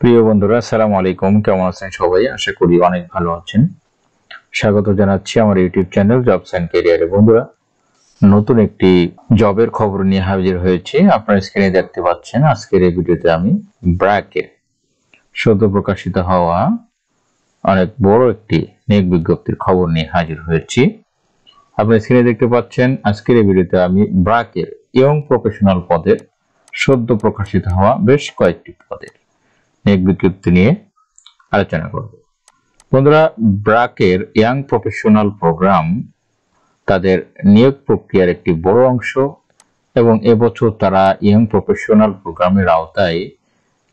প্রিয় বন্ধুরা, আসসালামু আলাইকুম। কেমন আছেন সবাই? আশা করি অনেক ভালো আছেন। স্বাগত জানাচ্ছি আমার ইউটিউব চ্যানেল জবস এন্ড ক্যারিয়ারে। বন্ধুরা, নতুন একটি জবের খবর নিয়ে হাজির হয়েছি। আপনারা স্ক্রিনে দেখতে পাচ্ছেন। আজকের এই ভিডিওতে আমি ব্র্যাকের সদ্য প্রকাশিত হওয়া অনেক বড় একটি নিয়োগ বিজ্ঞপ্তির খবর নিয়ে হাজির হয়েছি। আপনারা স্ক্রিনে দেখতে পাচ্ছেন। আজকের এই ভিডিওতে আমি ব্র্যাকের ইয়ং প্রফেশনাল পদের সদ্য প্রকাশিত হওয়া বেশ কয়েকটি পদের নিয়োগ বিজ্ঞপ্তি নিয়ে আলোচনা করব। বন্ধুরা, ব্র্যাকের ইয়াং প্রফেশনাল প্রোগ্রাম তাদের নিয়োগ প্রক্রিয়ার একটি বড় অংশ এবং এবছর তারা ইয়াং প্রফেশনাল প্রোগ্রামের আওতায়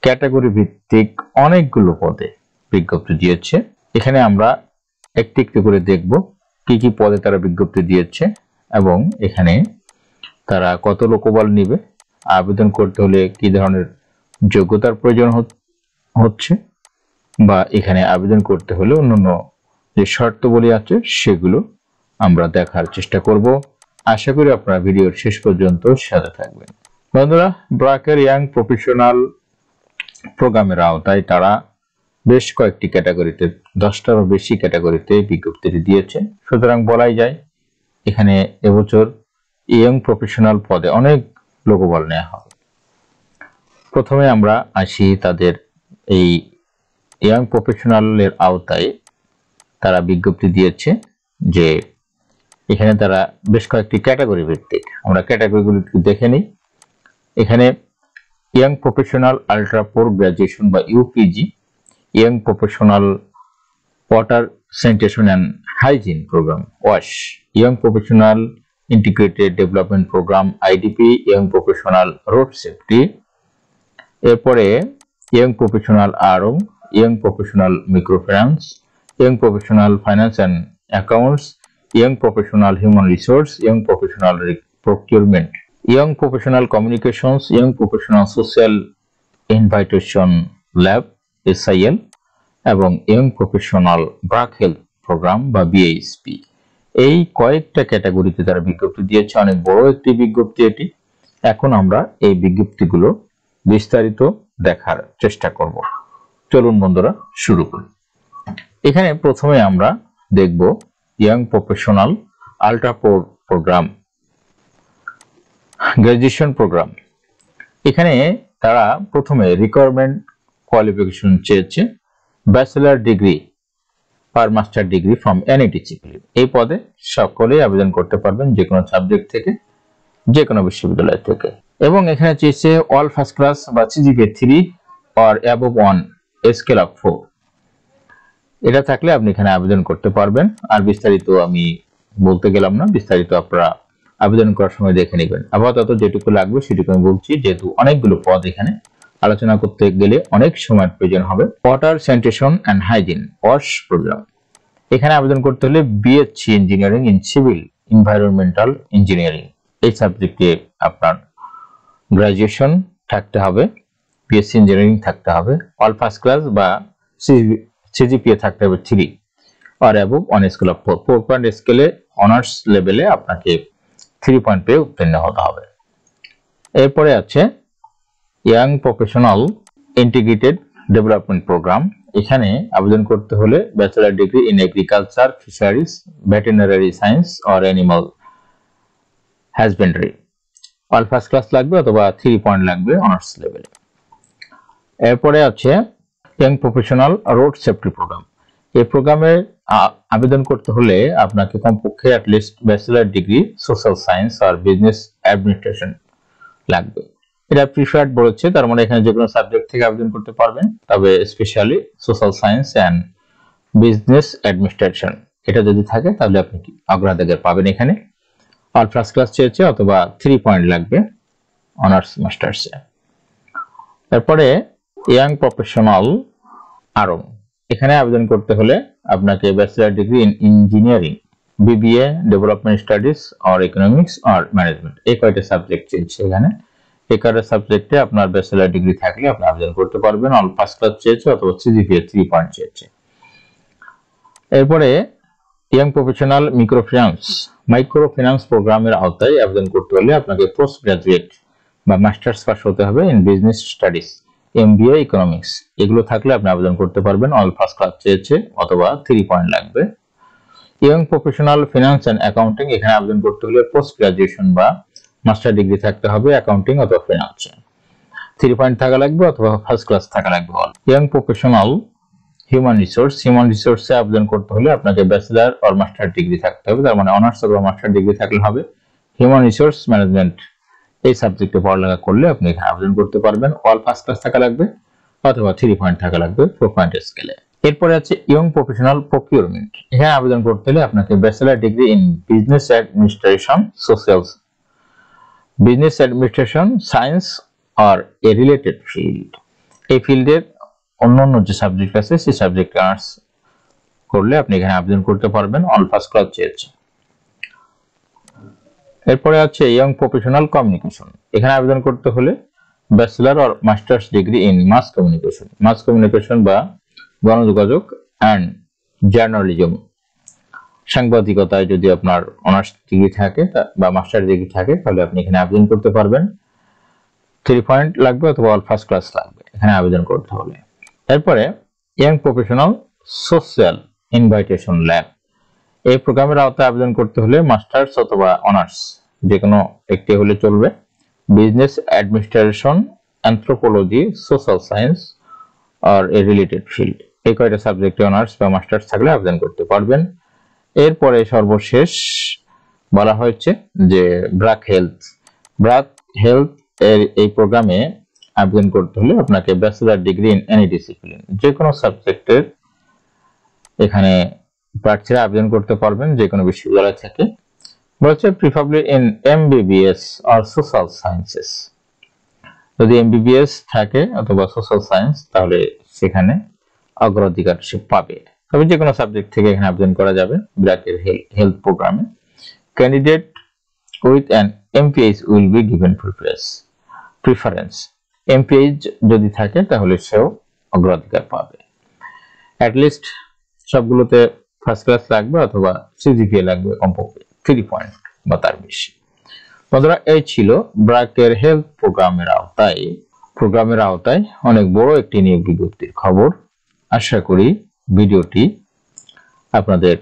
ক্যাটাগরি ভিত্তিক অনেকগুলো পদে বিজ্ঞপ্তি দিয়েছে। এখানে আমরা একটি একটি করে দেখব কি কি পদে তারা বিজ্ঞপ্তি দিয়েছে এবং এখানে তারা কত লোকবল নিবে, আবেদন করতে হলে কি ধরনের যোগ্যতার প্রয়োজন হচ্ছে বা এখানে আবেদন করতে হলে অন্যান্য যে শর্তাবলী আছে সেগুলো আমরা দেখার চেষ্টা করব। আশা করি আপনারা ভিডিওর শেষ পর্যন্ত সাথে থাকবেন। বন্ধুরা, ব্র্যাকের ইয়াং প্রফেশনাল প্রোগ্রামের আওতায় তারা বেশ কয়েকটি ক্যাটাগরিতে 10টারও বেশি ক্যাটাগরিতে বিজ্ঞপ্তিটি দিয়েছে। সুতরাং বলাই যায় এখানে এবছর ইয়াং প্রফেশনাল পদে অনেক লোকবল নেওয়া হবে। প্রথমে আমরা আসি তাদের এই ইয়াং প্রফেশনালের আওতায় তারা বিজ্ঞপ্তি দিয়েছে যে এখানে তারা বেশ কয়েকটি ক্যাটাগরি ভিত্তিক, আমরা ক্যাটাগরিগুলি দেখে নিই। এখানে young professional ultra post graduation বা UPG, young professional water sanitation and hygiene program ওয়াশ, young professional integrated development program IDP, young professional road safety, এরপরে young professional Aarong, young professional microfinance, young professional finance and accounts, young professional human resource, young professional procurement, young professional communications, young professional social invitation lab SIL এবং young professional BRAC health program বা BHP. এই কয়েকটা ক্যাটাগরিতে তারা বিজ্ঞপ্তি দিয়েছে। অনেক বড় একটি বিজ্ঞপ্তি এটি। এখন আমরা এই বিজ্ঞপ্তিগুলো বিস্তারিত দেখার চেষ্টা করব। চলুন বন্ধুরা শুরু করি। এখানে প্রথমে আমরা দেখব young professional ultra programme graduation programme. এখানে তারা প্রথমে রিকোয়ারমেন্ট কোয়ালিফিকেশন চেয়েছে ব্যাচেলর ডিগ্রি আর master degree from any discipline. এই পদে সকলেই আবেদন করতে পারবেন, যে কোনো সাবজেক্ট থেকে, যে কোনো বিশ্ববিদ্যালয় থেকে। এবং এখানে চেয়েছে অল ফার্স্ট ক্লাস বা CGPA 3 or above on scale of 4। এটা থাকলে আপনি এখানে আবেদন করতে পারবেন। আর বিস্তারিত আমি বলতে গেলাম না, বিস্তারিত আপনারা আবেদন করার সময় দেখে নেবেন। আপাতত যেটুকু লাগবে সেটুকু আমি বলছি, যেহেতু অনেকগুলো পদ এখানে আলোচনা করতে গেলে অনেক সময়ের প্রয়োজন হবে। ওয়াটার স্যানিটেশন অ্যান্ড হাইজিন ওয়াশ প্রোগ্রাম, এখানে আবেদন করতে হলে BSc engineering in civil environmental engineering এই সাবজেক্টে আপনার গ্রাজুয়েশন থাকতে হবে, বিএসসি ইঞ্জিনিয়ারিং থাকতে হবে, অল ফার্স্ট ক্লাস বা সিজিপিএ থাকতে হবে 3 or above on scale of 4। 4 point স্কেলে অনার্স লেভেলে আপনাকে 3 পয়েন্ট পেয়ে উত্তীর্ণ হতে হবে। এরপরে আছে young professional integrated development program. এখানে আবেদন করতে হলে bachelor degree in agriculture, fisheries, veterinary science or animal husbandry. All first class লাগবে অথবা 3 পয়েন্ট লাগবে অনার্স লেভেলে। এরপরে আছে young professional road safety program. এই প্রোগ্রামে আবেদন করতে হলে আপনাকে কমপক্ষে at least bachelor degree social science আর বিজনেস অ্যাডমিনিস্ট্রেশন লাগবে। এটা প্রিফার্ড বলেছে, তার মানে এখানে যে কোনো সাবজেক্ট থেকে আবেদন করতে পারবেন, তবে specially social science and business administration এটা যদি থাকে তাহলে আপনি অগ্রাধিকার পাবেন। এখানে অল ফার্স্ট ক্লাস চেয়েছে অথবা 3 পয়েন্ট লাগবে অনার্স মাস্টার্সে। তারপরে ইয়াং প্রফেশনাল আরং, এখানে আবেদন করতে হলে আপনাকে bachelor degree in engineering, BBA, development studies or economics or management এই কয়টা সাবজেক্ট চেয়েছে। এখানে এই কয়টা সাবজেক্টে আপনার ব্যাচেলর ডিগ্রি থাকলে আপনি আবেদন করতে পারবেন। অল ফার্স্ট ক্লাস চেয়েছে অথবা সিজিপিএ 3 পয়েন্ট চেয়েছে। এরপরে ইয়াং প্রফেশনাল মাইক্রোফিন্যান্স প্রোগ্রামের আওতায় আবেদন করতে হলে আপনাকে পোস্ট গ্রাজুয়েট বা মাস্টার্স পাস হতে হবে in business studies MBA economics এগুলো থাকলে আপনি আবেদন করতে পারবেন। অল ফার্স্ট ক্লাস চেয়েছে অথবা 3 পয়েন্ট লাগবে। Young professional finance and accounting এখানে আবেদন করতে হলে পোস্ট গ্রাজুয়েশন বা মাস্টার ডিগ্রি থাকতে হবে অ্যাকাউন্টিং অথবা ফিনান্সে। 3 পয়েন্ট থাকা লাগবে অথবা ফার্স্ট ক্লাস থাকা লাগবে। ইয়ং প্রফেশনাল হিউম্যান রিসোর্সে আবেদন করতে হলে আপনাকে ব্যাচেলর অর মাস্টার ডিগ্রি থাকতে হবে, তার মানে অনার্স অথবা মাস্টার ডিগ্রি থাকলে হবে। হিউম্যান রিসোর্স ম্যানেজমেন্ট এই সাবজেক্টে পড়ালেখা করলে আপনি এখানে আবেদন করতে পারবেন। অল ফার্স্ট ক্লাস থাকা লাগবে অথবা 3 পয়েন্ট থাকা লাগবে 4 পয়েন্ট স্কেলে। এরপরে আছে ইয়ং প্রফেশনাল প্রকিউরমেন্ট। এখানে আবেদন করতে হলে আপনাকে bachelor degree in business administration science আর এ রিলেটেড ফিল্ড, এই ফিল্ডের অন্যান্য যে সাবজেক্ট আছে সেই সাবজেক্ট অনার্স করলে আপনি এখানে আবেদন করতে পারবেন। অল ফার্স্ট ক্লাস চেয়েছে। এরপরে আছে ইয়ং প্রফেশনাল কমিউনিকেশন। এখানে আবেদন করতে হলে bachelor or masters degree in mass communication বা গণযোগাযোগ অ্যান্ড জার্নালিজম, সাংবাদিকতায় যদি আপনার অনার্স ডিগ্রি থাকে বা মাস্টার ডিগ্রি থাকে তাহলে আপনি এখানে আবেদন করতে পারবেন। 3 পয়েন্ট লাগবে অথবা অল ফার্স্ট ক্লাস লাগবে এখানে আবেদন করতে হলে। এরপরে young professional social invitation lab, এই প্রোগ্রামের আওতায় আবেদন করতে হলে মাস্টার্স অথবা অনার্স যে কোনো একটি হলে চলবে। Business administration, anthropology, social science আর এ রিলেটেড ফিল্ড, এই কয়টা সাবজেক্টে অনার্স বা মাস্টার্স থাকলে আবেদন করতে পারবেন। এরপরে সর্বশেষ বলা হয়েছে যে ব্র্যাক হেলথ এর এই প্রোগ্রামে আবেদন করতে হলে আপনাকে bachelor degree in any discipline, যে কোনো সাবজেক্টের এখানে প্রার্থীরা আবেদন করতে পারবেন যে কোনো বিশ্ববিদ্যালয় থেকে। বলছে প্রিফারেবলি ইন এমবিবিএস আর সোশ্যাল সায়েন্সেস, যদি এমবিবিএস থাকে অথবা সোশ্যাল সায়েন্স তাহলে সেখানে অগ্রাধিকার সে পাবে। তবে যে কোনো সাবজেক্ট থেকে এখানে আবেদন করা যাবে ব্র্যাকের হেলথ প্রোগ্রামে। Candidate with an MPH will be given preference, MPH যদি থাকে তাহলে সেও অগ্রাধিকার পাবে। অ্যাটলিস্ট সবগুলোতে ফার্স্ট ক্লাস লাগবে অথবা সিজিপিএ লাগবে কমপক্ষে 3 পয়েন্ট বা তার বেশি। বন্ধুরা, এই ছিল ব্র্যাকের হেলথ প্রোগ্রামের আওতায় অনেক বড় একটি নিয়োগ বিজ্ঞপ্তির খবর। আশা করি ভিডিওটি আপনাদের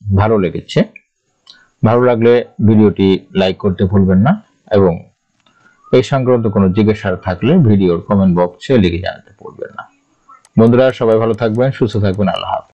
ভালো লেগেছে। ভালো লাগলে ভিডিওটি লাইক করতে ভুলবেন না এবং এই সংক্রান্ত কোনো জিজ্ঞাসা থাকলে ভিডিওর কমেন্ট বক্সে লিখে জানাতে ভুলবেন না। বন্ধুরা, সবাই ভালো থাকবেন, সুস্থ থাকবেন। আল্লাহ হাফেজ।